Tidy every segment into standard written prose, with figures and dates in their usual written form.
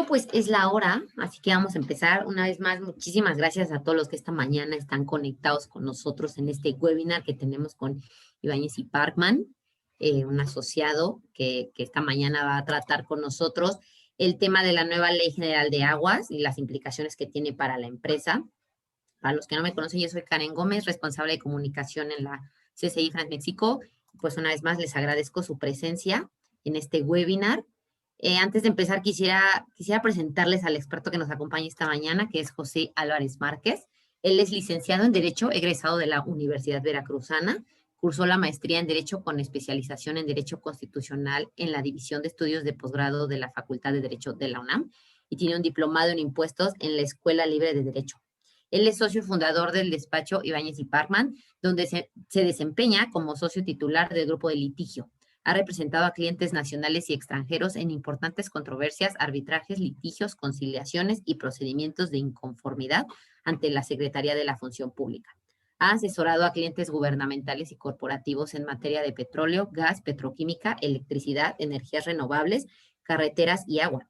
Pues es la hora, así que vamos a empezar. Una vez más, muchísimas gracias a todos los que esta mañana están conectados con nosotros en este webinar que tenemos con Ibáñez y Parkman, un asociado que esta mañana va a tratar con nosotros el tema de la nueva Ley General de Aguas y las implicaciones que tiene para la empresa. Para los que no me conocen, yo soy Karen Gómez, responsable de comunicación en la CCI France México. Pues una vez más les agradezco su presencia en este webinar. Antes de empezar, quisiera presentarles al experto que nos acompaña esta mañana, que es José Álvarez Márquez. Él es licenciado en Derecho, egresado de la Universidad Veracruzana. Cursó la maestría en Derecho con especialización en Derecho Constitucional en la División de Estudios de Posgrado de la Facultad de Derecho de la UNAM y tiene un diplomado en Impuestos en la Escuela Libre de Derecho. Él es socio fundador del despacho Ibáñez y Parkman, donde se desempeña como socio titular del grupo de litigio. Ha representado a clientes nacionales y extranjeros en importantes controversias, arbitrajes, litigios, conciliaciones y procedimientos de inconformidad ante la Secretaría de la Función Pública. Ha asesorado a clientes gubernamentales y corporativos en materia de petróleo, gas, petroquímica, electricidad, energías renovables, carreteras y agua,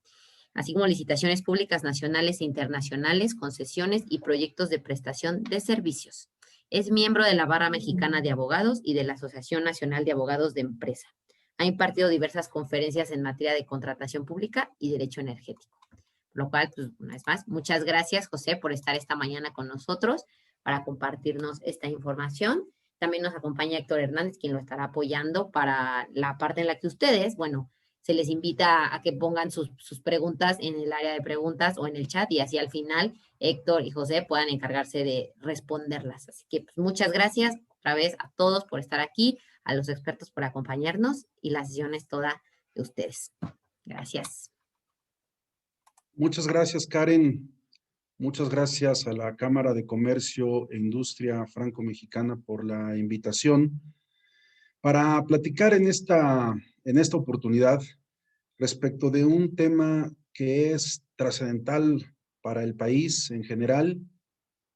así como licitaciones públicas nacionales e internacionales, concesiones y proyectos de prestación de servicios. Es miembro de la Barra Mexicana de Abogados y de la Asociación Nacional de Abogados de Empresa. Ha impartido diversas conferencias en materia de contratación pública y derecho energético. Por lo cual, pues, una vez más, muchas gracias, José, por estar esta mañana con nosotros para compartirnos esta información. También nos acompaña Héctor Hernández, quien lo estará apoyando para la parte en la que ustedes, bueno, se les invita a que pongan sus preguntas en el área de preguntas o en el chat y así al final Héctor y José puedan encargarse de responderlas. Así que pues, muchas gracias otra vez a todos por estar aquí, a los expertos por acompañarnos y la sesión es toda de ustedes. Gracias. Muchas gracias, Karen. Muchas gracias a la Cámara de Comercio e Industria Franco-Mexicana por la invitación para platicar en esta oportunidad respecto de un tema que es trascendental para el país en general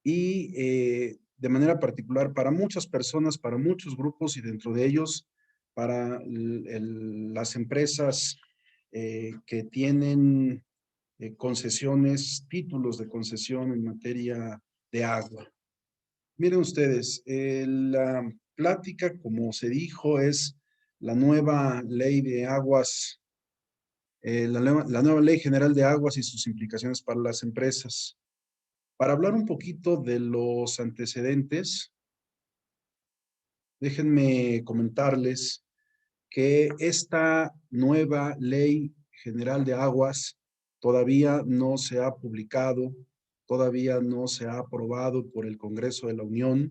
y de manera particular para muchas personas, para muchos grupos y dentro de ellos para las empresas que tienen concesiones, títulos de concesión en materia de agua. Miren ustedes, la plática, como se dijo, es la nueva ley de aguas, la nueva ley general de aguas y sus implicaciones para las empresas. Para hablar un poquito de los antecedentes, déjenme comentarles que esta nueva ley general de aguas todavía no se ha publicado, todavía no se ha aprobado por el Congreso de la Unión,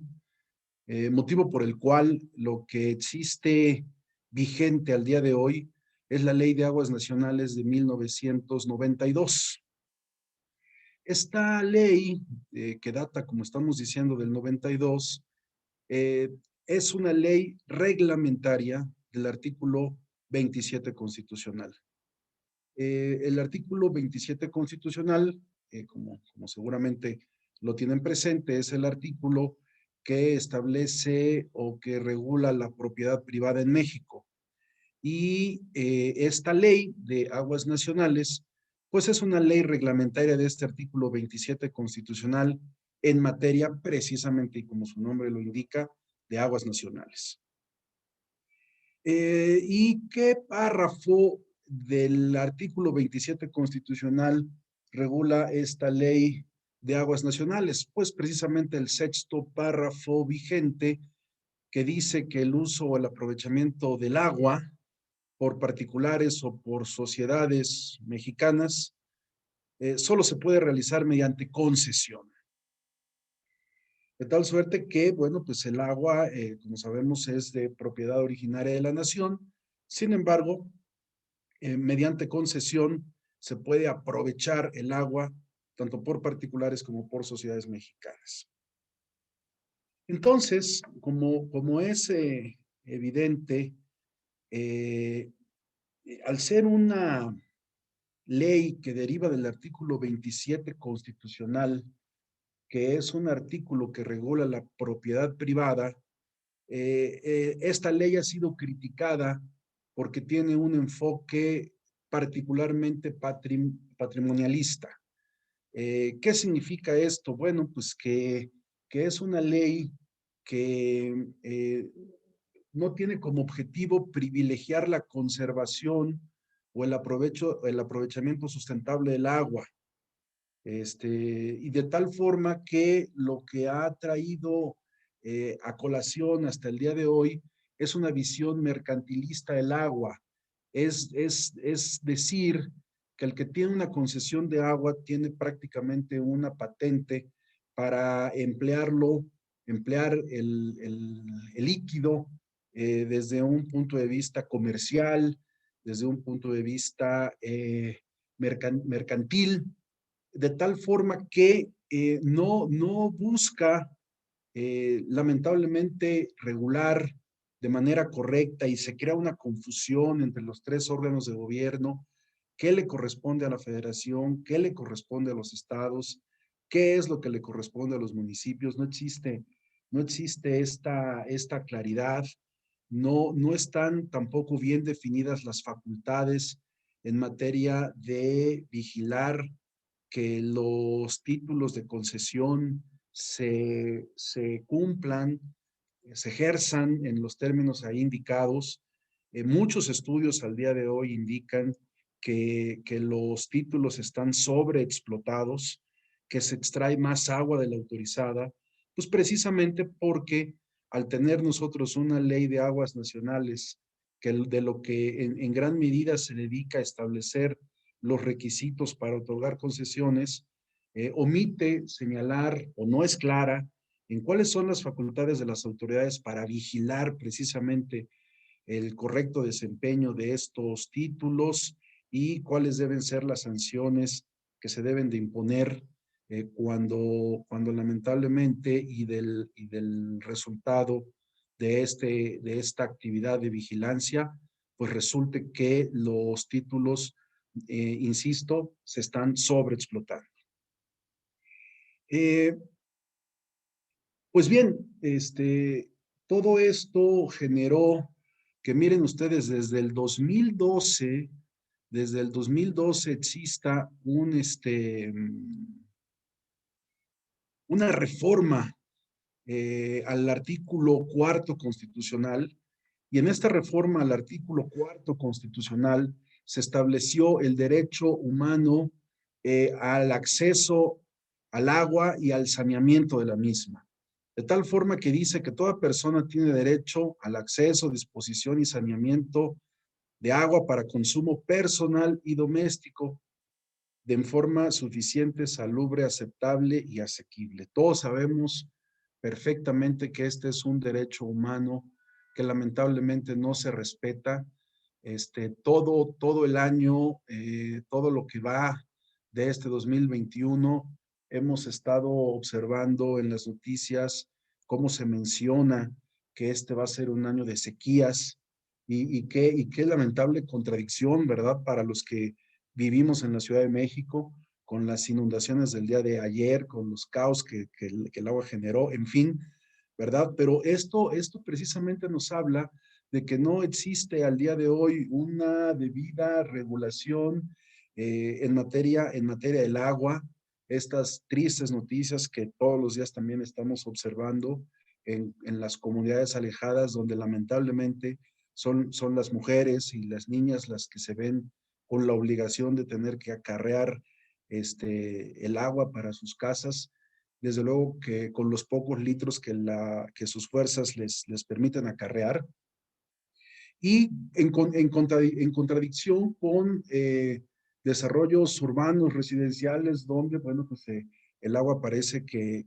motivo por el cual lo que existe vigente al día de hoy es la Ley de Aguas Nacionales de 1992. Esta ley, que data, como estamos diciendo, del 92, es una ley reglamentaria del artículo 27 constitucional. El artículo 27 constitucional, como seguramente lo tienen presente, es el artículo que establece o que regula la propiedad privada en México. Y esta ley de aguas nacionales, pues es una ley reglamentaria de este artículo 27 constitucional en materia precisamente, y como su nombre lo indica, de aguas nacionales. ¿Y qué párrafo del artículo 27 constitucional regula esta ley de aguas nacionales? Pues precisamente el sexto párrafo vigente que dice que el uso o el aprovechamiento del agua por particulares o por sociedades mexicanas solo se puede realizar mediante concesión. De tal suerte que, bueno, pues el agua, como sabemos, es de propiedad originaria de la nación. Sin embargo, mediante concesión se puede aprovechar el agua tanto por particulares como por sociedades mexicanas. Entonces, como es evidente, al ser una ley que deriva del artículo 27 constitucional, que es un artículo que regula la propiedad privada, esta ley ha sido criticada porque tiene un enfoque particularmente patrimonialista. ¿Qué significa esto? Bueno, pues que es una ley que no tiene como objetivo privilegiar la conservación o el aprovechamiento sustentable del agua. Y de tal forma que lo que ha traído a colación hasta el día de hoy es una visión mercantilista del agua. Es decir, que el que tiene una concesión de agua tiene prácticamente una patente para emplear el líquido desde un punto de vista comercial, desde un punto de vista mercantil, de tal forma que no busca lamentablemente regular de manera correcta y se crea una confusión entre los tres órganos de gobierno, qué le corresponde a la federación, qué le corresponde a los estados, qué es lo que le corresponde a los municipios. No existe esta claridad, no están tampoco bien definidas las facultades en materia de vigilar que los títulos de concesión se cumplan, se ejerzan en los términos ahí indicados. Muchos estudios al día de hoy indican que los títulos están sobreexplotados, que se extrae más agua de la autorizada, pues precisamente porque al tener nosotros una ley de aguas nacionales, que de lo que en gran medida se dedica a establecer los requisitos para otorgar concesiones, omite señalar o no es clara en cuáles son las facultades de las autoridades para vigilar precisamente el correcto desempeño de estos títulos y cuáles deben ser las sanciones que se deben de imponer cuando lamentablemente y del resultado de esta actividad de vigilancia, pues resulte que los títulos, insisto, se están sobreexplotando. Pues bien, todo esto generó que miren ustedes, desde el 2012 exista una reforma al artículo cuarto constitucional, y en esta reforma al artículo cuarto constitucional se estableció el derecho humano al acceso al agua y al saneamiento de la misma. De tal forma que dice que toda persona tiene derecho al acceso, disposición y saneamiento de agua para consumo personal y doméstico de forma suficiente, salubre, aceptable y asequible. Todos sabemos perfectamente que este es un derecho humano que lamentablemente no se respeta. Todo el año, todo lo que va de este 2021, hemos estado observando en las noticias cómo se menciona que este va a ser un año de sequías y qué lamentable contradicción, ¿verdad? Para los que vivimos en la Ciudad de México, con las inundaciones del día de ayer, con los caos que el agua generó, en fin, ¿verdad? Pero esto precisamente nos habla de que no existe al día de hoy una debida regulación en materia del agua. Estas tristes noticias que todos los días también estamos observando en las comunidades alejadas, donde lamentablemente son las mujeres y las niñas las que se ven con la obligación de tener que acarrear el agua para sus casas, desde luego que con los pocos litros que sus fuerzas les permiten acarrear, y en contradicción con desarrollos urbanos residenciales donde, bueno, pues el agua parece que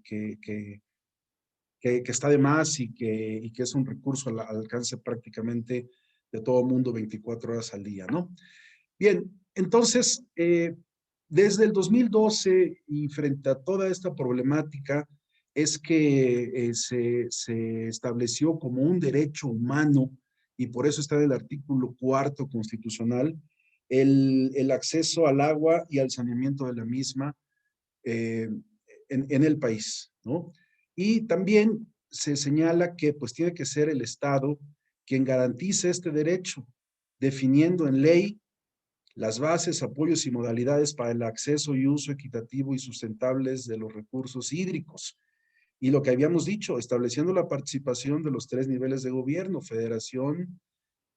está de más y que es un recurso al alcance prácticamente de todo mundo 24 horas al día, ¿no? Bien, entonces, desde el 2012 y frente a toda esta problemática, es que se estableció como un derecho humano, y por eso está en el artículo cuarto constitucional, el acceso al agua y al saneamiento de la misma eh, en el país, ¿no? Y también se señala que pues tiene que ser el Estado quien garantice este derecho, definiendo en ley las bases, apoyos y modalidades para el acceso y uso equitativo y sustentables de los recursos hídricos. Y lo que habíamos dicho, estableciendo la participación de los 3 niveles de gobierno, federación,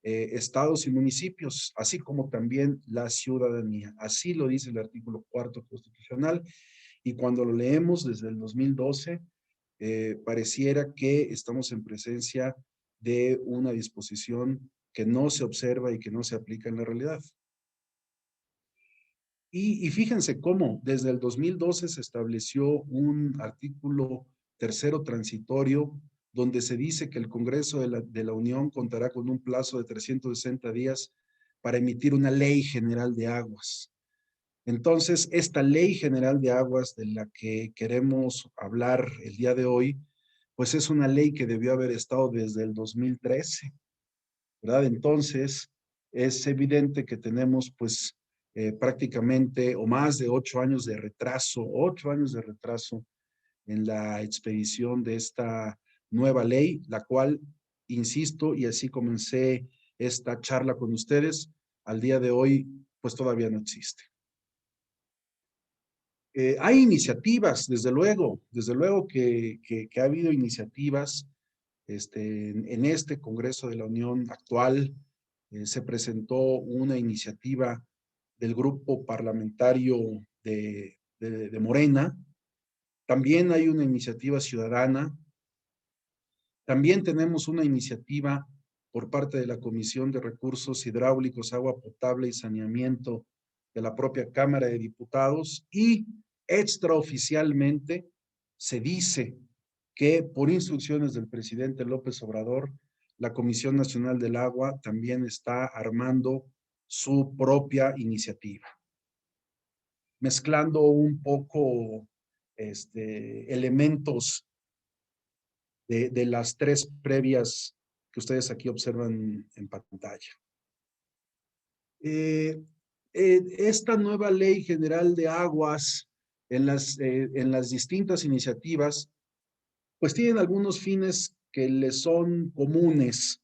estados y municipios, así como también la ciudadanía. Así lo dice el artículo 4 constitucional. Y cuando lo leemos desde el 2012, pareciera que estamos en presencia de una disposición que no se observa y que no se aplica en la realidad. Y fíjense cómo desde el 2012 se estableció un artículo tercero transitorio donde se dice que el Congreso de la Unión contará con un plazo de 360 días para emitir una ley general de aguas. Entonces, esta ley general de aguas de la que queremos hablar el día de hoy, pues es una ley que debió haber estado desde el 2013, ¿verdad? Entonces, es evidente que tenemos pues prácticamente o más de 8 años de retraso, 8 años de retraso en la expedición de esta nueva ley, la cual, insisto, y así comencé esta charla con ustedes, al día de hoy pues todavía no existe. Hay iniciativas, desde luego que ha habido iniciativas en este Congreso de la Unión actual. Se presentó una iniciativa del grupo parlamentario de Morena. También hay una iniciativa ciudadana. También tenemos una iniciativa por parte de la Comisión de Recursos Hidráulicos, Agua Potable y Saneamiento de la propia Cámara de Diputados, y extraoficialmente se dice que por instrucciones del presidente López Obrador, la Comisión Nacional del Agua también está armando su propia iniciativa, mezclando un poco elementos de las 3 previas que ustedes aquí observan en pantalla. Esta nueva Ley General de Aguas en las distintas iniciativas, pues tienen algunos fines que les son comunes,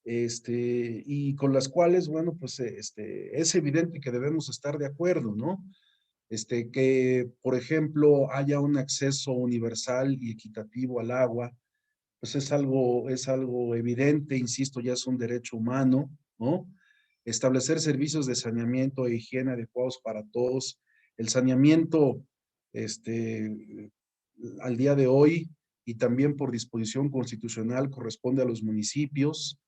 y con las cuales, bueno, pues es evidente que debemos estar de acuerdo, ¿no? Que, por ejemplo, haya un acceso universal y equitativo al agua, pues es algo evidente, insisto, ya es un derecho humano, ¿no? Establecer servicios de saneamiento e higiene adecuados para todos. El saneamiento, al día de hoy y también por disposición constitucional corresponde a los municipios.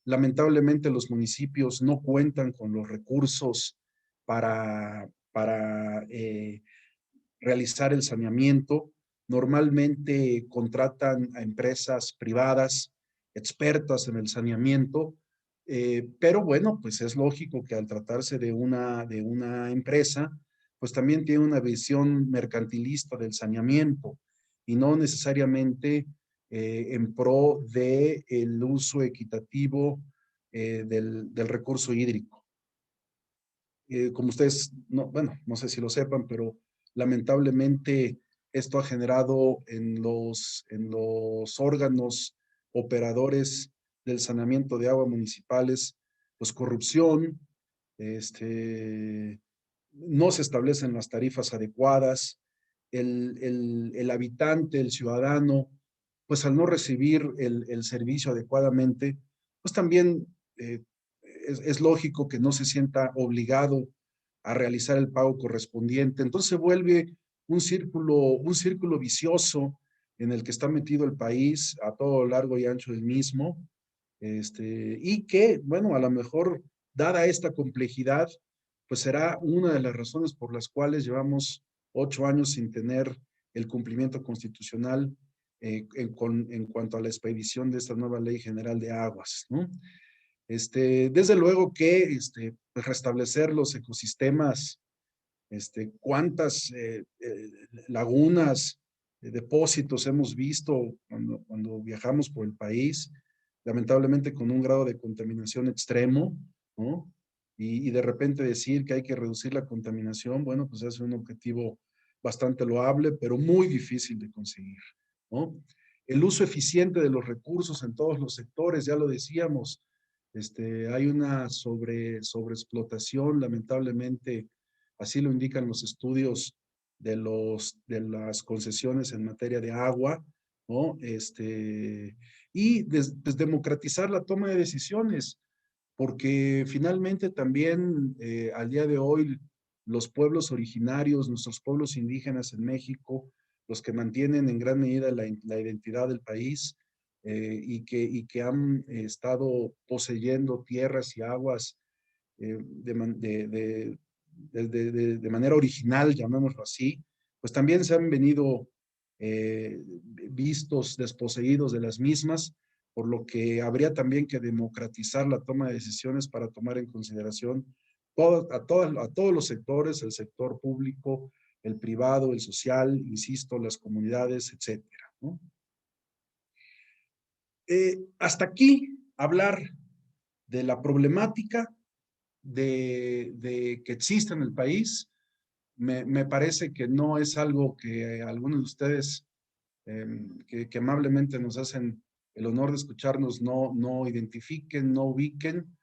Lamentablemente los municipios no cuentan con los recursos para realizar el saneamiento. Normalmente contratan a empresas privadas expertas en el saneamiento, pero bueno, pues es lógico que al tratarse de una empresa, pues también tiene una visión mercantilista del saneamiento y no necesariamente en pro de el uso equitativo del recurso hídrico. Como ustedes, no, bueno, no sé si lo sepan, pero lamentablemente esto ha generado en los órganos operadores del saneamiento de agua municipales, pues corrupción, no se establecen las tarifas adecuadas, el habitante, el ciudadano, pues al no recibir el servicio adecuadamente, pues también es lógico que no se sienta obligado a realizar el pago correspondiente. Entonces se vuelve un círculo vicioso en el que está metido el país a todo lo largo y ancho del mismo, y que, bueno, a lo mejor, dada esta complejidad, pues será una de las razones por las cuales llevamos 8 años sin tener el cumplimiento constitucional en cuanto a la expedición de esta nueva Ley General de Aguas, ¿no? Desde luego que pues restablecer los ecosistemas, cuántas lagunas, depósitos hemos visto cuando viajamos por el país, lamentablemente con un grado de contaminación extremo, ¿no? Y de repente decir que hay que reducir la contaminación, bueno, pues es un objetivo bastante loable, pero muy difícil de conseguir, ¿no? El uso eficiente de los recursos en todos los sectores, ya lo decíamos, Hay una sobreexplotación, lamentablemente, así lo indican los estudios de las concesiones en materia de agua, ¿no? Y desdemocratizar la toma de decisiones, porque finalmente también al día de hoy los pueblos originarios, nuestros pueblos indígenas en México, los que mantienen en gran medida la identidad del país, y que han estado poseyendo tierras y aguas de manera original, llamémoslo así, pues también se han venido vistos desposeídos de las mismas, por lo que habría también que democratizar la toma de decisiones para tomar en consideración a todos los sectores, el sector público, el privado, el social, insisto, las comunidades, etcétera, ¿no? Hasta aquí hablar de la problemática que existe en el país. Me parece que no es algo que algunos de ustedes que amablemente nos hacen el honor de escucharnos no identifiquen, no ubiquen.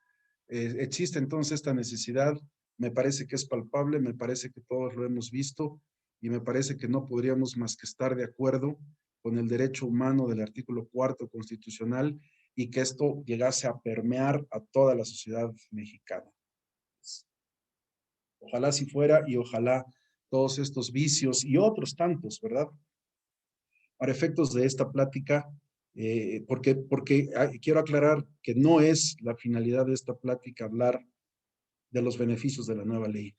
Existe entonces esta necesidad, me parece que es palpable, me parece que todos lo hemos visto y me parece que no podríamos más que estar de acuerdo con el derecho humano del artículo 4 constitucional y que esto llegase a permear a toda la sociedad mexicana. Ojalá si fuera y ojalá todos estos vicios y otros tantos, ¿verdad? Para efectos de esta plática, porque quiero aclarar que no es la finalidad de esta plática hablar de los beneficios de la nueva ley.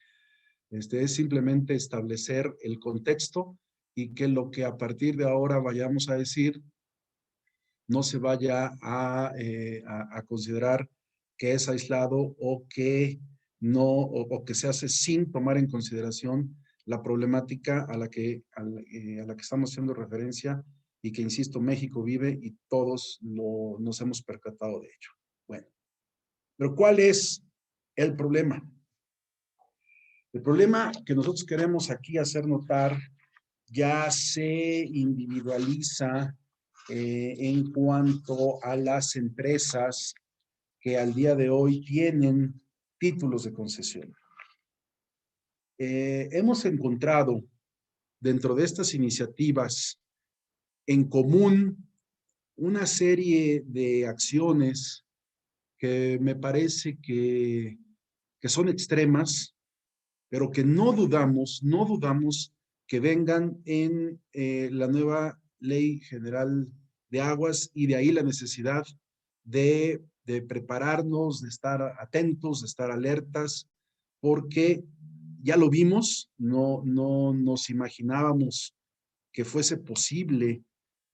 Es simplemente establecer el contexto y que lo que a partir de ahora vayamos a decir no se vaya a considerar que es aislado o que no, o que se hace sin tomar en consideración la problemática a la que estamos haciendo referencia y que, insisto, México vive y todos nos hemos percatado de ello. Bueno, pero ¿cuál es el problema? El problema que nosotros queremos aquí hacer notar ya se individualiza en cuanto a las empresas que al día de hoy tienen títulos de concesión. Hemos encontrado dentro de estas iniciativas en común una serie de acciones que me parece que son extremas, pero que no dudamos que vengan en la nueva Ley General de Aguas y de ahí la necesidad de prepararnos, de estar atentos, de estar alertas, porque ya lo vimos, no nos imaginábamos que fuese posible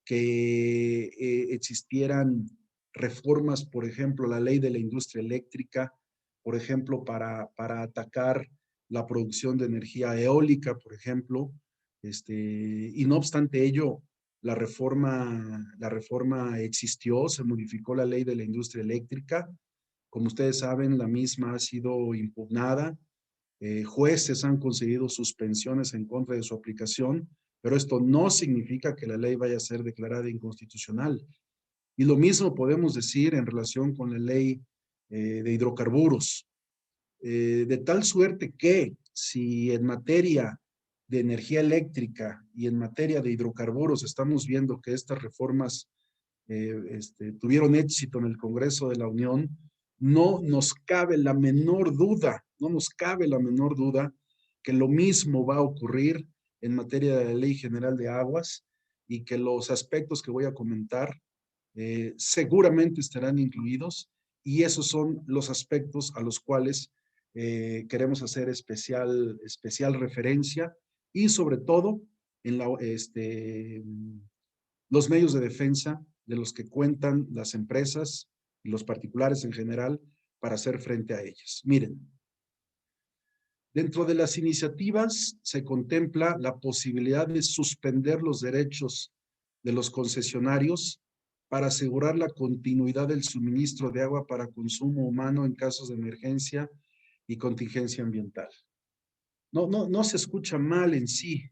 que existieran reformas, por ejemplo, la ley de la industria eléctrica, por ejemplo, para atacar la producción de energía eólica, por ejemplo, y no obstante ello, la reforma existió, se modificó la ley de la industria eléctrica. Como ustedes saben, la misma ha sido impugnada. Jueces han concedido suspensiones en contra de su aplicación, pero esto no significa que la ley vaya a ser declarada inconstitucional. Y lo mismo podemos decir en relación con la ley de hidrocarburos. De tal suerte que si en materia de energía eléctrica y en materia de hidrocarburos estamos viendo que estas reformas tuvieron éxito en el Congreso de la Unión, no nos cabe la menor duda, no nos cabe la menor duda que lo mismo va a ocurrir en materia de la Ley General de Aguas y que los aspectos que voy a comentar seguramente estarán incluidos y esos son los aspectos a los cuales queremos hacer especial referencia y sobre todo en los medios de defensa de los que cuentan las empresas y los particulares en general para hacer frente a ellas. Miren, dentro de las iniciativas se contempla la posibilidad de suspender los derechos de los concesionarios para asegurar la continuidad del suministro de agua para consumo humano en casos de emergencia y contingencia ambiental. No se escucha mal en sí,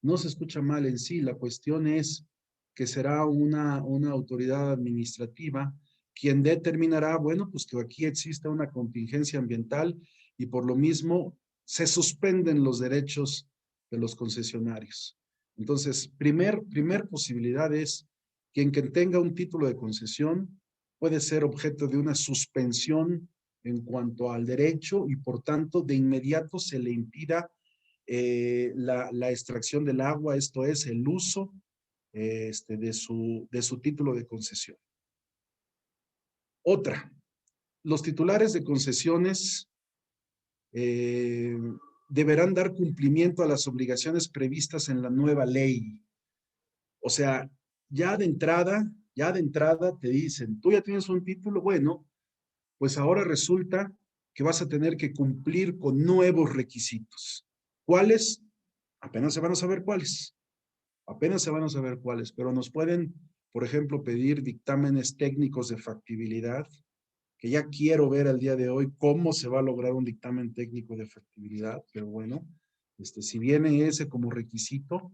no se escucha mal en sí. La cuestión es que será una autoridad administrativa quien determinará, bueno, pues que aquí existe una contingencia ambiental y por lo mismo se suspenden los derechos de los concesionarios. Entonces, primer posibilidad es quien tenga un título de concesión puede ser objeto de una suspensión en cuanto al derecho y por tanto de inmediato se le impida la extracción del agua, esto es el uso de su título de concesión. Otra, los titulares de concesiones deberán dar cumplimiento a las obligaciones previstas en la nueva ley. O sea, ya de entrada te dicen, tú ya tienes un título, bueno, pues ahora resulta que vas a tener que cumplir con nuevos requisitos. ¿Cuáles? Apenas se van a saber cuáles. Apenas se van a saber cuáles, pero nos pueden, por ejemplo, pedir dictámenes técnicos de factibilidad, que ya quiero ver al día de hoy cómo se va a lograr un dictamen técnico de factibilidad, pero bueno, si viene ese como requisito,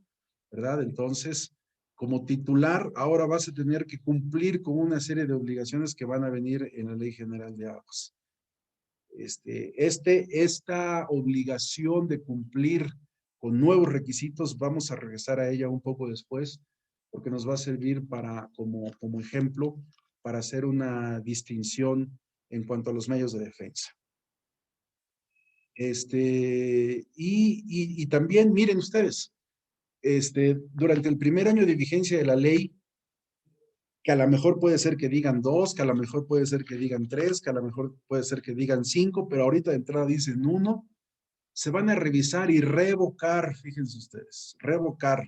¿verdad? Entonces, como titular, ahora vas a tener que cumplir con una serie de obligaciones que van a venir en la Ley General de Aguas. Esta obligación de cumplir con nuevos requisitos, vamos a regresar a ella un poco después, porque nos va a servir como ejemplo para hacer una distinción en cuanto a los medios de defensa. Y también, miren ustedes, durante el primer año de vigencia de la ley, que a lo mejor puede ser que digan 2, que a lo mejor puede ser que digan 3, que a lo mejor puede ser que digan 5, pero ahorita de entrada dicen 1, se van a revisar y revocar, fíjense ustedes, revocar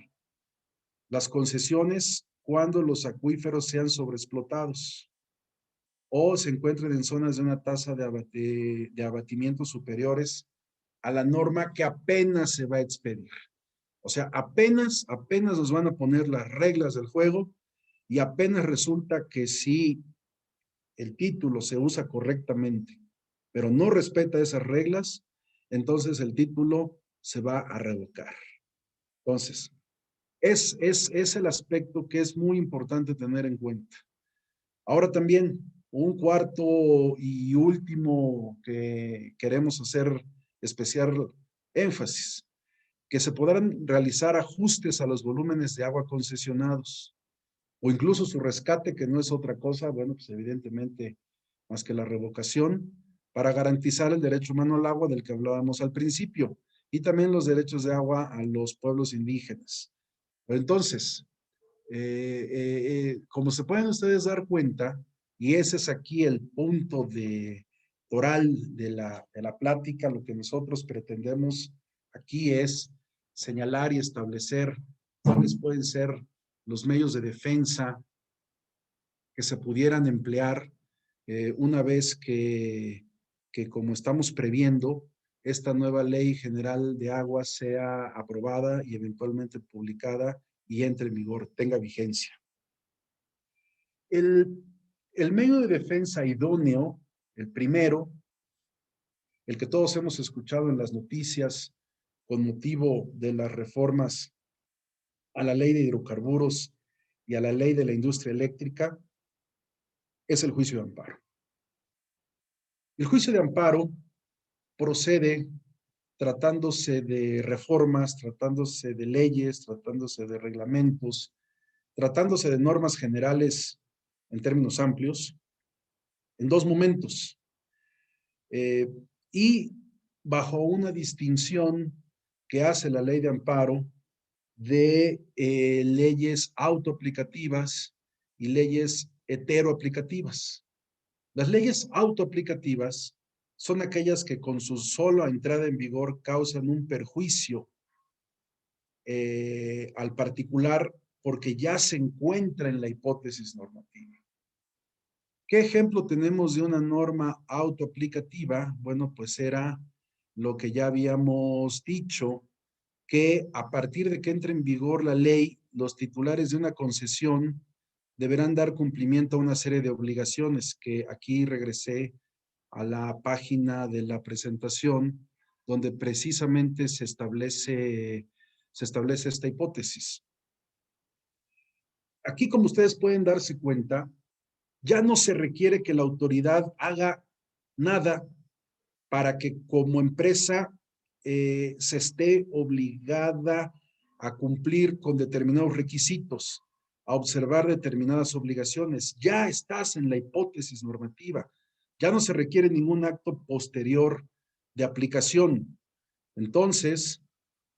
las concesiones cuando los acuíferos sean sobreexplotados o se encuentren en zonas de una tasa de abatimiento superiores a la norma que apenas se va a expedir. O sea, apenas nos van a poner las reglas del juego y apenas resulta que si el título se usa correctamente, pero no respeta esas reglas, entonces el título se va a revocar. Entonces, es el aspecto que es muy importante tener en cuenta. Ahora también, un cuarto y último que queremos hacer especial énfasis, que se podrán realizar ajustes a los volúmenes de agua concesionados o incluso su rescate, que no es otra cosa, bueno, pues evidentemente más que la revocación, para garantizar el derecho humano al agua del que hablábamos al principio y también los derechos de agua a los pueblos indígenas. Entonces, como se pueden ustedes dar cuenta, y ese es aquí el punto oral de la plática, lo que nosotros pretendemos aquí es señalar y establecer cuáles pueden ser los medios de defensa que se pudieran emplear una vez que, como estamos previendo, esta nueva Ley General de Aguas sea aprobada y eventualmente publicada y entre en vigor, tenga vigencia. El medio de defensa idóneo, el primero, el que todos hemos escuchado en las noticias con motivo de las reformas a la ley de hidrocarburos y a la ley de la industria eléctrica, es el juicio de amparo. El juicio de amparo procede tratándose de reformas, tratándose de leyes, tratándose de reglamentos, tratándose de normas generales en términos amplios, en dos momentos. Y bajo una distinción que hace la ley de amparo de leyes autoaplicativas y leyes heteroaplicativas. Las leyes autoaplicativas son aquellas que con su sola entrada en vigor causan un perjuicio al particular porque ya se encuentra en la hipótesis normativa. ¿Qué ejemplo tenemos de una norma autoaplicativa? Bueno, pues era lo que ya habíamos dicho, que a partir de que entre en vigor la ley, los titulares de una concesión deberán dar cumplimiento a una serie de obligaciones, que aquí regresé a la página de la presentación, donde precisamente se establece esta hipótesis. Aquí, como ustedes pueden darse cuenta, Ya no se requiere que la autoridad haga nada para que como empresa se esté obligada a cumplir con determinados requisitos, a observar determinadas obligaciones. Ya estás en la hipótesis normativa. Ya no se requiere ningún acto posterior de aplicación. Entonces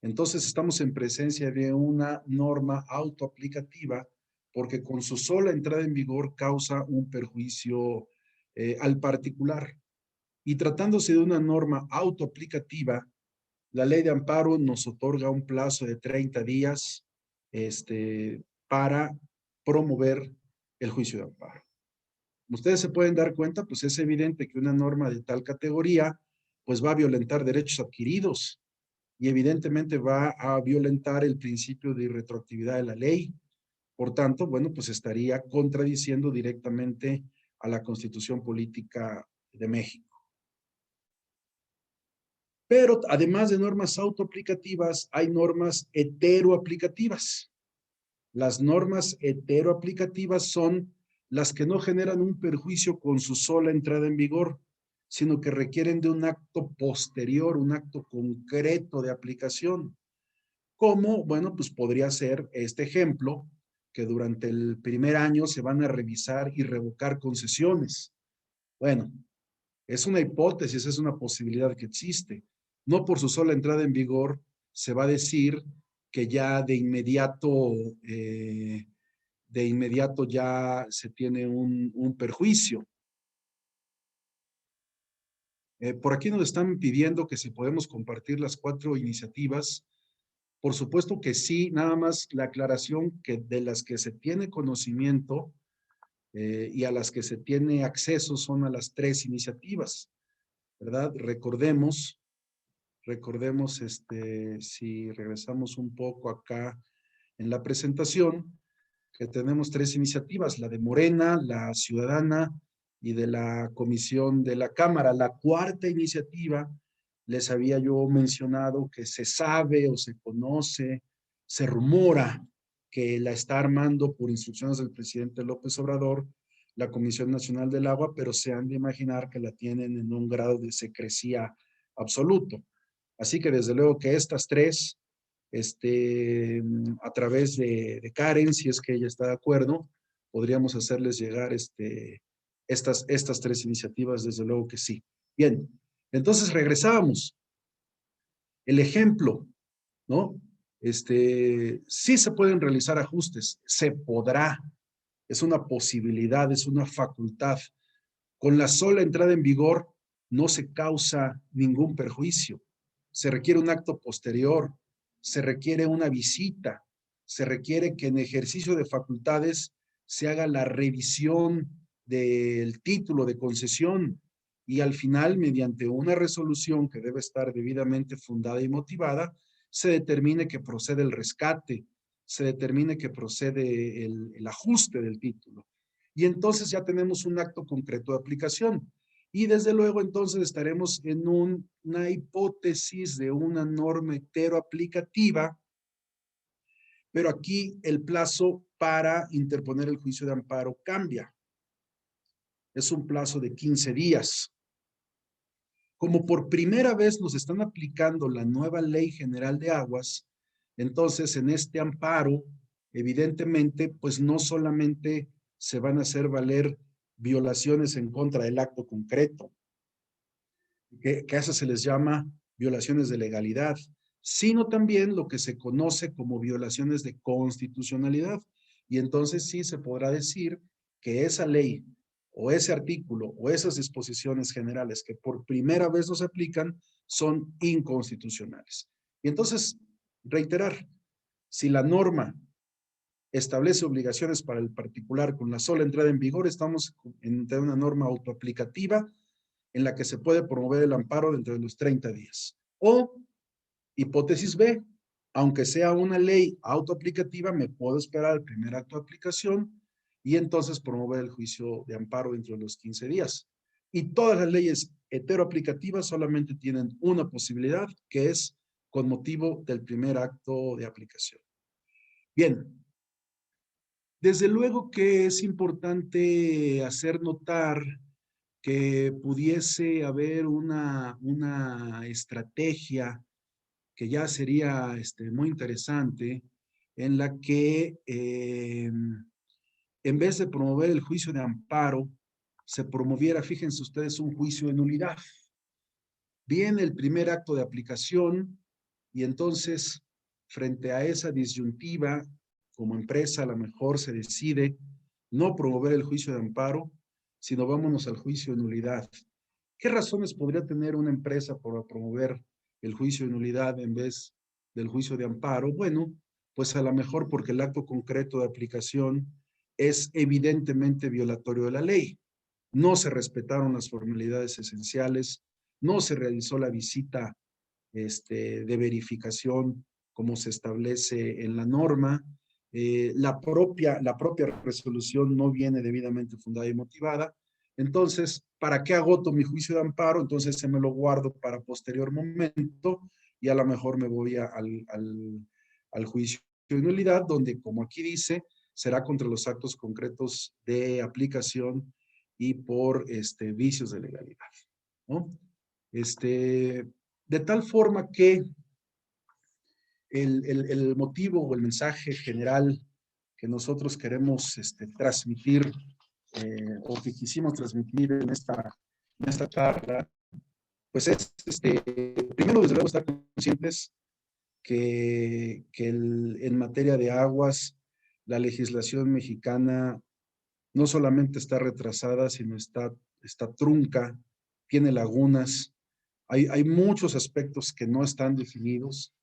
estamos en presencia de una norma autoaplicativa porque con su sola entrada en vigor causa un perjuicio al particular. Y tratándose de una norma autoaplicativa, la ley de amparo nos otorga un plazo de 30 días para promover el juicio de amparo. Ustedes se pueden dar cuenta, pues es evidente que una norma de tal categoría, pues va a violentar derechos adquiridos y evidentemente va a violentar el principio de irretroactividad de la ley. Por tanto, bueno, pues estaría contradiciendo directamente a la Constitución Política de México. Pero además de normas autoaplicativas, hay normas heteroaplicativas. Las normas heteroaplicativas son las que no generan un perjuicio con su sola entrada en vigor, sino que requieren de un acto posterior, un acto concreto de aplicación. Como, bueno, pues podría ser este ejemplo, que durante el primer año se van a revisar y revocar concesiones. Bueno, es una hipótesis, es una posibilidad que existe. No por su sola entrada en vigor se va a decir que ya de inmediato ya se tiene un perjuicio. Por aquí nos están pidiendo que si podemos compartir las 4 iniciativas. Por supuesto que sí, nada más la aclaración que de las que se tiene conocimiento y a las que se tiene acceso son a las 3 iniciativas, ¿verdad? Recordemos, si regresamos un poco acá en la presentación, que tenemos 3 iniciativas, la de Morena, la Ciudadana y de la Comisión de la Cámara. La 4ª iniciativa, les había yo mencionado que se sabe o se conoce, se rumora que la está armando por instrucciones del presidente López Obrador, la Comisión Nacional del Agua, pero se han de imaginar que la tienen en un grado de secrecía absoluto. Así que desde luego que estas 3, a través de Karen, si es que ella está de acuerdo, podríamos hacerles llegar estas 3 iniciativas, desde luego que sí. Bien, entonces regresábamos. El ejemplo, ¿no? Sí se pueden realizar ajustes, se podrá, es una posibilidad, es una facultad. Con la sola entrada en vigor no se causa ningún perjuicio. Se requiere un acto posterior, se requiere una visita, se requiere que en ejercicio de facultades se haga la revisión del título de concesión y al final, mediante una resolución que debe estar debidamente fundada y motivada, se determine que procede el rescate, se determine que procede el ajuste del título. Y entonces ya tenemos un acto concreto de aplicación. Y desde luego entonces estaremos en una hipótesis de una norma heteroaplicativa, pero aquí el plazo para interponer el juicio de amparo cambia. Es un plazo de 15 días. Como por primera vez nos están aplicando la nueva Ley General de Aguas, entonces en este amparo, evidentemente, pues no solamente se van a hacer valer violaciones en contra del acto concreto, que a eso se les llama violaciones de legalidad, sino también lo que se conoce como violaciones de constitucionalidad. Y entonces sí se podrá decir que esa ley o ese artículo o esas disposiciones generales que por primera vez nos aplican son inconstitucionales. Y entonces, reiterar, si la norma establece obligaciones para el particular con la sola entrada en vigor, estamos entre una norma autoaplicativa en la que se puede promover el amparo dentro de los 30 días. O, hipótesis B, aunque sea una ley autoaplicativa, me puedo esperar al primer acto de aplicación y entonces promover el juicio de amparo dentro de los 15 días. Y todas las leyes heteroaplicativas solamente tienen una posibilidad, que es con motivo del primer acto de aplicación. Bien. Desde luego que es importante hacer notar que pudiese haber una estrategia que ya sería muy interesante, en la que en vez de promover el juicio de amparo, se promoviera, fíjense ustedes, un juicio de nulidad. Viene el primer acto de aplicación y entonces, frente a esa disyuntiva, como empresa a lo mejor se decide no promover el juicio de amparo, sino vámonos al juicio de nulidad. ¿Qué razones podría tener una empresa para promover el juicio de nulidad en vez del juicio de amparo? Bueno, pues a lo mejor porque el acto concreto de aplicación es evidentemente violatorio de la ley. No se respetaron las formalidades esenciales, no se realizó la visita de verificación como se establece en la norma, la propia resolución no viene debidamente fundada y motivada. Entonces, ¿para qué agoto mi juicio de amparo? Entonces se me lo guardo para posterior momento y a lo mejor me voy al juicio de nulidad, donde, como aquí dice, será contra los actos concretos de aplicación y por vicios de legalidad, ¿no? De tal forma que el motivo o el mensaje general que nosotros queremos transmitir o que quisimos transmitir en esta charla, pues es, primero, desde luego, estar conscientes que en materia de aguas, la legislación mexicana no solamente está retrasada, sino está trunca, tiene lagunas. Hay muchos aspectos que no están definidos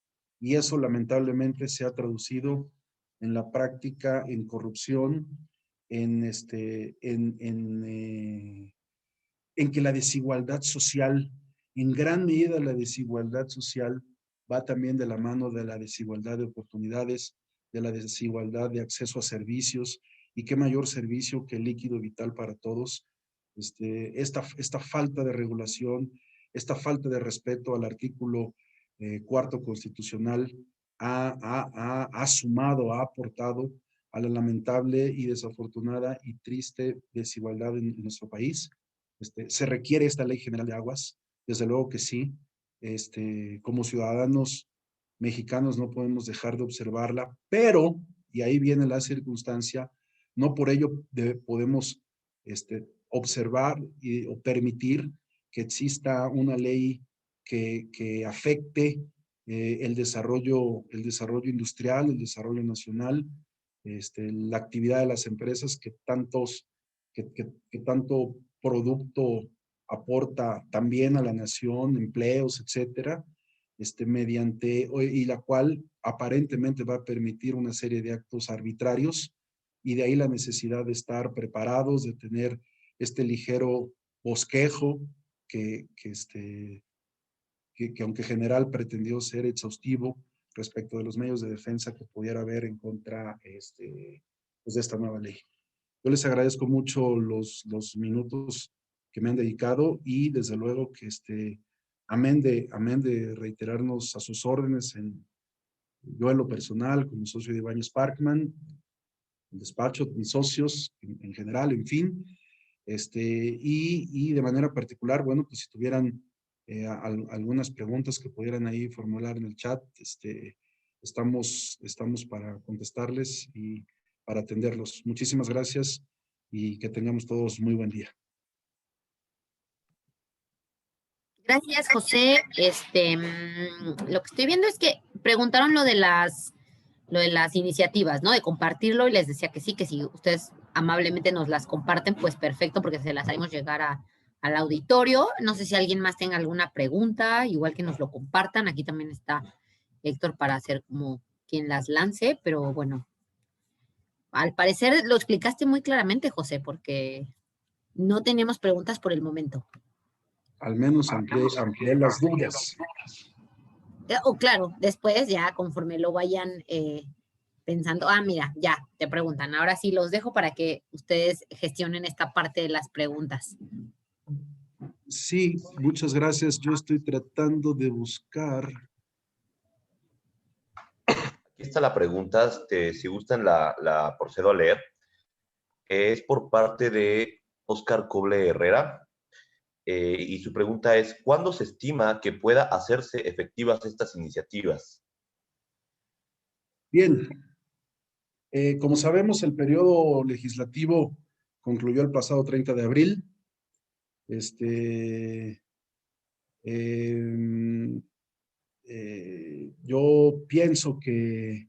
y eso lamentablemente se ha traducido en la práctica en corrupción, en que la desigualdad social, en gran medida la desigualdad social va también de la mano de la desigualdad de oportunidades, de la desigualdad de acceso a servicios, y qué mayor servicio que el líquido vital para todos. Esta falta de regulación, esta falta de respeto al artículo cuarto constitucional ha sumado, ha aportado a la lamentable y desafortunada y triste desigualdad en nuestro país. ¿Se requiere esta Ley General de Aguas? Desde luego que sí. Como ciudadanos mexicanos no podemos dejar de observarla, pero, y ahí viene la circunstancia, no por ello podemos observar o permitir que exista una ley que afecte el desarrollo industrial, el desarrollo nacional, la actividad de las empresas que tanto producto aporta también a la nación, empleos, etcétera, y la cual aparentemente va a permitir una serie de actos arbitrarios, y de ahí la necesidad de estar preparados, de tener este ligero bosquejo que aunque general pretendió ser exhaustivo respecto de los medios de defensa que pudiera haber en contra pues de esta nueva ley. Yo les agradezco mucho los minutos que me han dedicado y desde luego que amén de reiterarnos a sus órdenes, yo en lo personal como socio de Ibáñez Parkman, el despacho, mis socios en general, en fin, y de manera particular, bueno, pues si tuvieran algunas preguntas que pudieran ahí formular en el chat, estamos para contestarles y para atenderlos. Muchísimas gracias y que tengamos todos muy buen día. Gracias, José. Lo que estoy viendo es que preguntaron lo de las iniciativas, ¿no? De compartirlo, y les decía que sí, que si ustedes amablemente nos las comparten, pues perfecto, porque se las haremos llegar al auditorio. No sé si alguien más tenga alguna pregunta, igual que nos lo compartan. Aquí también está Héctor para hacer como quien las lance, pero bueno, al parecer lo explicaste muy claramente, José, porque no tenemos preguntas por el momento. Al menos amplié las dudas. Claro, después ya conforme lo vayan pensando, mira, ya te preguntan. Ahora sí los dejo para que ustedes gestionen esta parte de las preguntas. Sí, muchas gracias. Yo estoy tratando de buscar. Aquí está la pregunta, si gustan la procedo a leer. Es por parte de Óscar Coble Herrera. Y su pregunta es, ¿cuándo se estima que pueda hacerse efectivas estas iniciativas? Bien, como sabemos, el periodo legislativo concluyó el pasado 30 de abril. Em, yo pienso que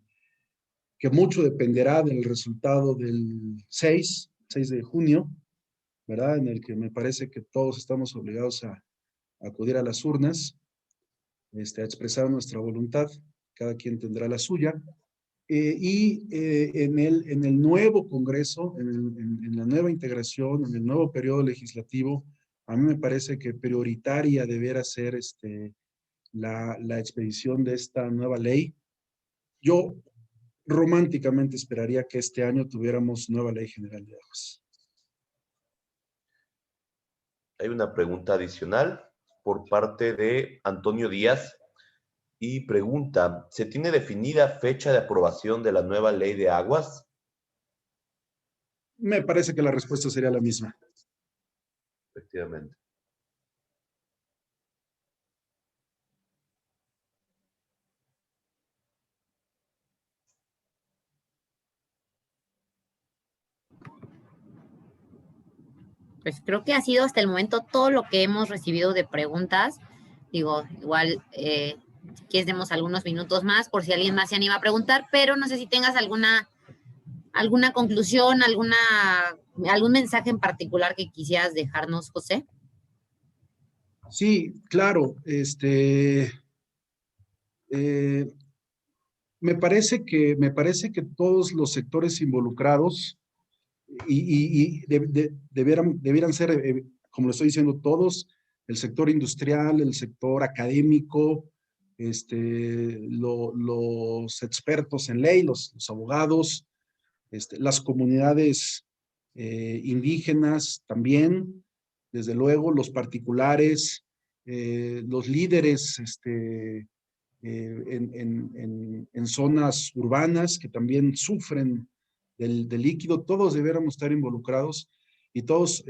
mucho dependerá del resultado del 6 de junio, ¿verdad? En el que me parece que todos estamos obligados a acudir a las urnas, a expresar nuestra voluntad, cada quien tendrá la suya. En el nuevo Congreso, en la nueva integración, en el nuevo periodo legislativo, a mí me parece que prioritaria debiera ser la expedición de esta nueva ley. Yo románticamente esperaría que este año tuviéramos nueva ley general de aguas. Hay una pregunta adicional por parte de Antonio Díaz y pregunta, ¿se tiene definida fecha de aprobación de la nueva ley de aguas? Me parece que la respuesta sería la misma. Efectivamente. Pues creo que ha sido hasta el momento todo lo que hemos recibido de preguntas. Digo, igual, si quieres, demos algunos minutos más por si alguien más se anima a preguntar, pero no sé si tengas alguna conclusión, algún mensaje en particular que quisieras dejarnos, José. Sí, claro. Eh, me parece que todos los sectores involucrados debieran ser, como lo estoy diciendo, todos, el sector industrial, el sector académico, los expertos en ley, los abogados, las comunidades indígenas también, desde luego, los particulares, los líderes en zonas urbanas que también sufren del líquido, todos debiéramos estar involucrados y todos,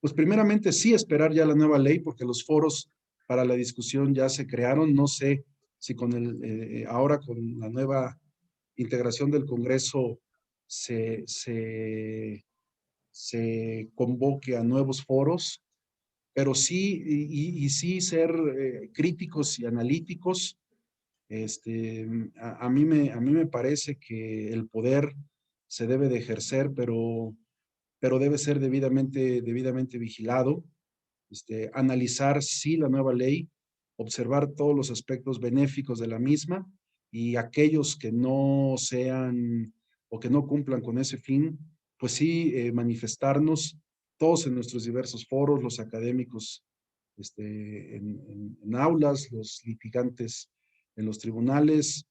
pues primeramente sí esperar ya la nueva ley, porque los foros para la discusión ya se crearon. No sé si ahora con la nueva integración del Congreso se convoque a nuevos foros, pero sí, y sí ser críticos y analíticos. A mí me parece que el poder se debe de ejercer, pero debe ser debidamente vigilado. Analizar sí la nueva ley, observar todos los aspectos benéficos de la misma y aquellos que no sean o que no cumplan con ese fin, pues sí manifestarnos todos en nuestros diversos foros, los académicos en aulas, los litigantes en los tribunales,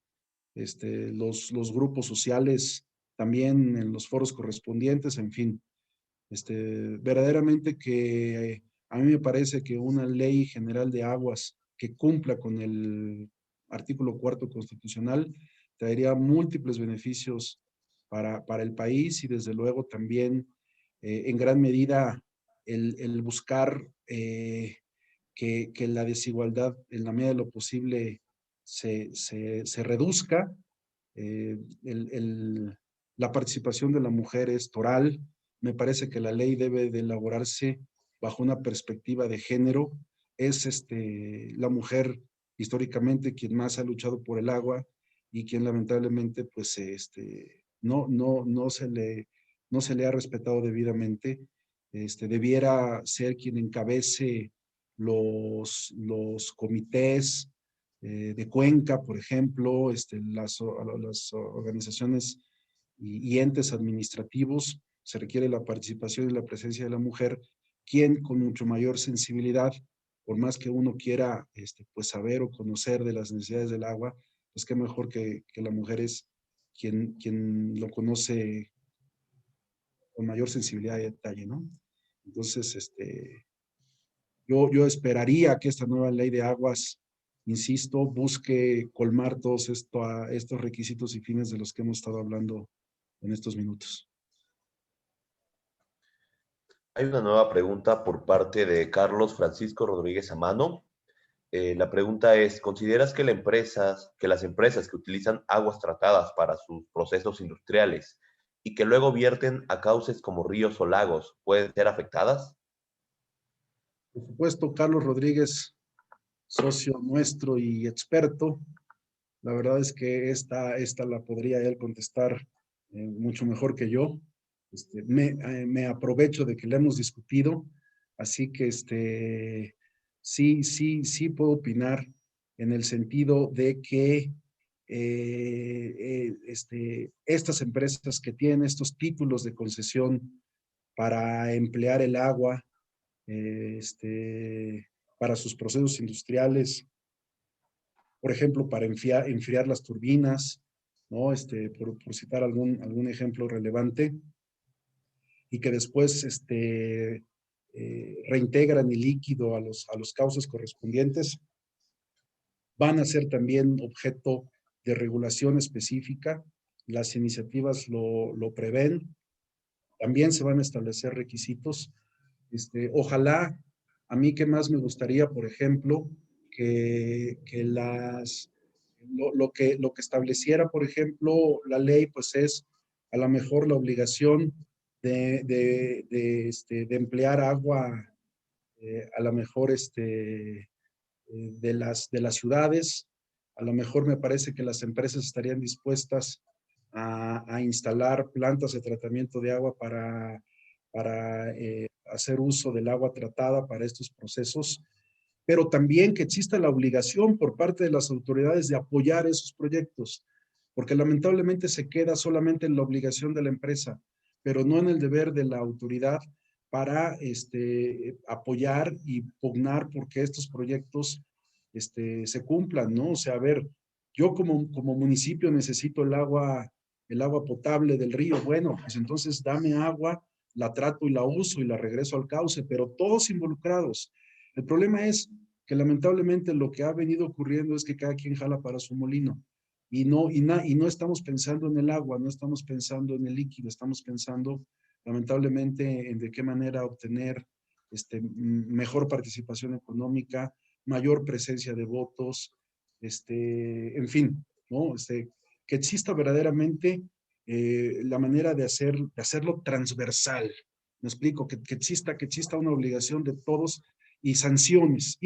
los grupos sociales también en los foros correspondientes, en fin. Verdaderamente que a mí me parece que una ley general de aguas que cumpla con el artículo 4 constitucional traería múltiples beneficios para el país y desde luego también en gran medida el buscar que la desigualdad en la medida de lo posible se reduzca. eh, el, el, la participación de la mujer es toral. Me parece que la ley debe de elaborarse bajo una perspectiva de género. Es la mujer históricamente quien más ha luchado por el agua y quien lamentablemente pues no se le ha respetado debidamente. Debiera ser quien encabece los comités de Cuenca, por ejemplo, las organizaciones y entes administrativos. Se requiere la participación y la presencia de la mujer, quien con mucho mayor sensibilidad, por más que uno quiera pues saber o conocer de las necesidades del agua, pues qué mejor que la mujer es quien lo conoce con mayor sensibilidad y detalle, ¿no? Entonces, yo esperaría que esta nueva ley de aguas insisto, busque colmar todos estos requisitos y fines de los que hemos estado hablando en estos minutos. Hay una nueva pregunta por parte de Carlos Francisco Rodríguez Amano. La pregunta es, ¿consideras que las empresas que utilizan aguas tratadas para sus procesos industriales y que luego vierten a cauces como ríos o lagos pueden ser afectadas? Por supuesto, Carlos Rodríguez, socio nuestro y experto, la verdad es que esta la podría él contestar mucho mejor que yo. Me aprovecho de que le hemos discutido, así que sí puedo opinar en el sentido de que estas empresas que tienen estos títulos de concesión para emplear el agua, para sus procesos industriales, por ejemplo, para enfriar las turbinas, ¿no? Por citar algún ejemplo relevante, y que después reintegran el líquido a los cauces correspondientes, van a ser también objeto de regulación específica. Las iniciativas lo prevén. También se van a establecer requisitos. Ojalá, a mí que más me gustaría, por ejemplo, que lo que estableciera, por ejemplo, la ley, pues es a lo mejor la obligación de emplear agua, a lo mejor de las ciudades. A lo mejor me parece que las empresas estarían dispuestas a instalar plantas de tratamiento de agua para hacer uso del agua tratada para estos procesos, pero también que exista la obligación por parte de las autoridades de apoyar esos proyectos, porque lamentablemente se queda solamente en la obligación de la empresa, pero no en el deber de la autoridad para apoyar y pugnar porque estos proyectos se cumplan, ¿no? O sea, a ver, yo como municipio necesito el agua potable del río, bueno, pues entonces dame agua, la trato y la uso y la regreso al cauce, pero todos involucrados. El problema es que lamentablemente lo que ha venido ocurriendo es que cada quien jala para su molino y no estamos pensando en el agua, no estamos pensando en el líquido, estamos pensando lamentablemente en de qué manera obtener mejor participación económica, mayor presencia de votos, en fin, ¿no? Que exista verdaderamente la manera de hacerlo transversal. Me explico, que exista una obligación de todos y sanciones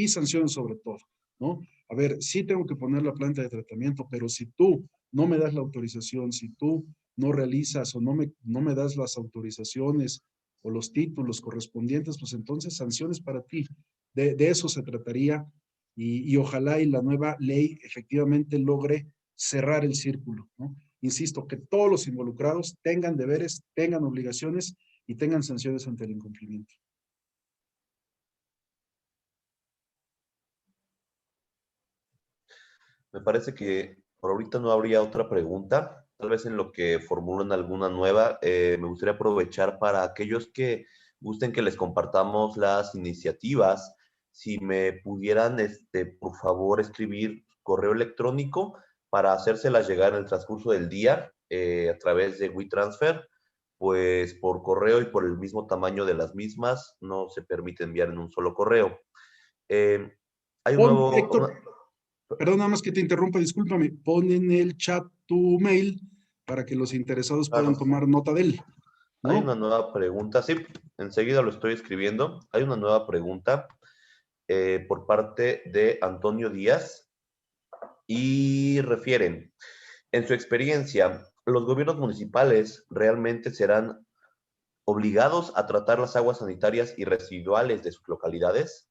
sobre todo, ¿no? A ver, sí tengo que poner la planta de tratamiento, pero si tú no me das la autorización, si tú no realizas o no me das las autorizaciones o los títulos correspondientes, pues entonces sanciones para ti. De eso se trataría y ojalá y la nueva ley efectivamente logre cerrar el círculo, ¿no? Insisto, que todos los involucrados tengan deberes, tengan obligaciones y tengan sanciones ante el incumplimiento. Me parece que por ahorita no habría otra pregunta. Tal vez en lo que formulan alguna nueva, me gustaría aprovechar para aquellos que gusten que les compartamos las iniciativas. Si me pudieran, por favor, escribir correo electrónico para hacérselas llegar en el transcurso del día a través de WeTransfer, pues por correo y por el mismo tamaño de las mismas no se permite enviar en un solo correo. Hay un nuevo... Héctor, perdón, nada más que te interrumpa, discúlpame. Pon en el chat tu mail para que los interesados puedan tomar nota de él, ¿no? Hay una nueva pregunta, sí, enseguida lo estoy escribiendo. Hay una nueva pregunta por parte de Antonio Díaz y refieren, en su experiencia, ¿los gobiernos municipales realmente serán obligados a tratar las aguas sanitarias y residuales de sus localidades?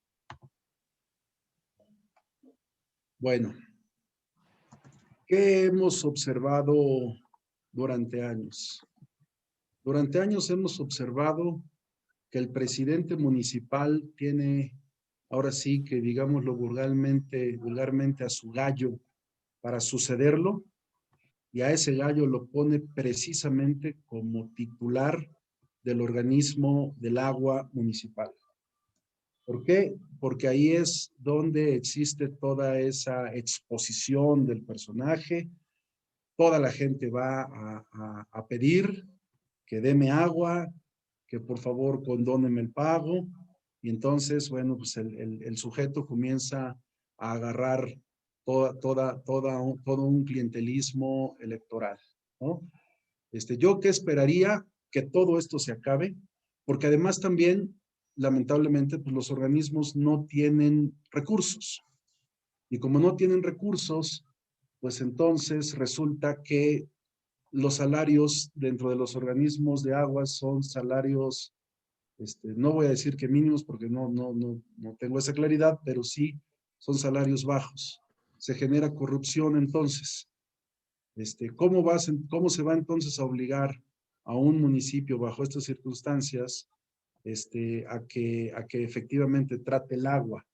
Bueno, ¿qué hemos observado durante años? Durante años hemos observado que el presidente municipal tiene, ahora sí que digámoslo vulgarmente a su gallo para sucederlo, y a ese gallo lo pone precisamente como titular del organismo del agua municipal. ¿Por qué? Porque ahí es donde existe toda esa exposición del personaje. Toda la gente va a pedir que deme agua, que por favor condóneme el pago. Y entonces, bueno, pues el sujeto comienza a agarrar todo un clientelismo electoral, ¿no? Yo qué esperaría que todo esto se acabe, porque además también, lamentablemente, pues los organismos no tienen recursos. Y como no tienen recursos, pues entonces resulta que los salarios dentro de los organismos de aguas son salarios, no voy a decir que mínimos porque no tengo esa claridad, pero sí son salarios bajos. Se genera corrupción entonces. ¿Cómo se va entonces a obligar a un municipio bajo estas circunstancias a que efectivamente trate el agua?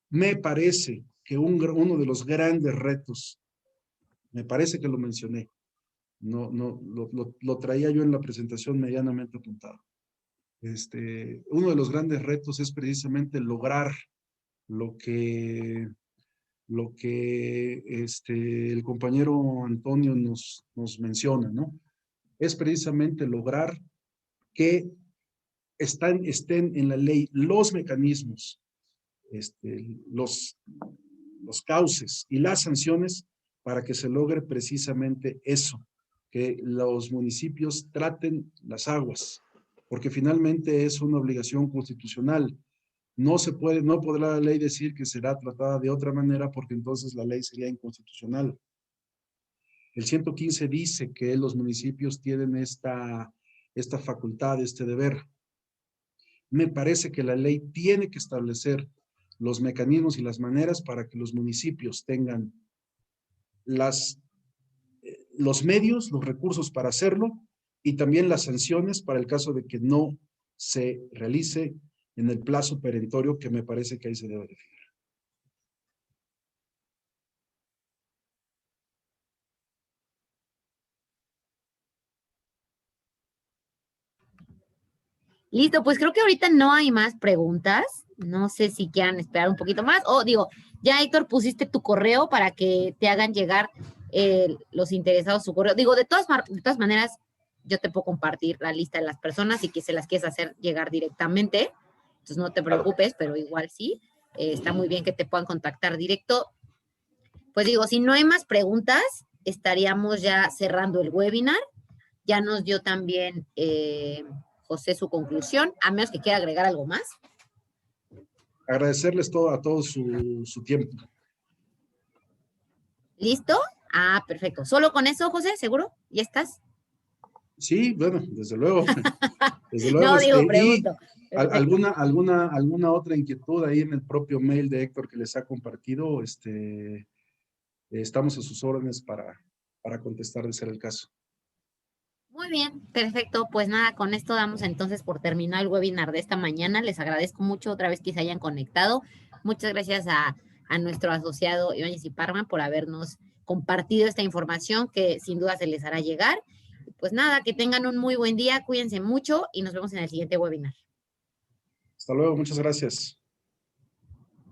Me parece que uno de los grandes retos, me parece que lo mencioné, lo traía yo en la presentación medianamente apuntado. Uno de los grandes retos es precisamente lograr lo que el compañero Antonio nos menciona, ¿no? Es precisamente lograr que estén en la ley los mecanismos, los cauces y las sanciones para que se logre precisamente eso, que los municipios traten las aguas, porque finalmente es una obligación constitucional. No podrá la ley decir que será tratada de otra manera porque entonces la ley sería inconstitucional. El 115 dice que los municipios tienen esta facultad, este deber. Me parece que la ley tiene que establecer los mecanismos y las maneras para que los municipios tengan los medios, los recursos para hacerlo y también las sanciones para el caso de que no se realice en el plazo perentorio que me parece que ahí se debe definir. Listo, pues creo que ahorita no hay más preguntas. No sé si quieran esperar un poquito más. O digo, ya Héctor, pusiste tu correo para que te hagan llegar los interesados su correo. Digo, de todas maneras, yo te puedo compartir la lista de las personas y que se las quieres hacer llegar directamente. Entonces no te preocupes, pero igual sí. Está muy bien que te puedan contactar directo. Pues digo, si no hay más preguntas, estaríamos ya cerrando el webinar. Ya nos dio también José su conclusión, a menos que quiera agregar algo más. Agradecerles a todos su tiempo. ¿Listo? Ah, perfecto. ¿Solo con eso, José? ¿Seguro? ¿Ya estás? Sí, bueno, desde luego. Desde luego. No, digo, pregunto. Alguna otra inquietud ahí en el propio mail de Héctor que les ha compartido, estamos a sus órdenes para contestar de ser el caso. Muy bien, perfecto. Pues nada, con esto damos entonces por terminado el webinar de esta mañana. Les agradezco mucho otra vez que se hayan conectado. Muchas gracias a nuestro asociado Ibáñez y Parman por habernos compartido esta información que sin duda se les hará llegar. Pues nada, que tengan un muy buen día, cuídense mucho y nos vemos en el siguiente webinar. Hasta luego, muchas gracias.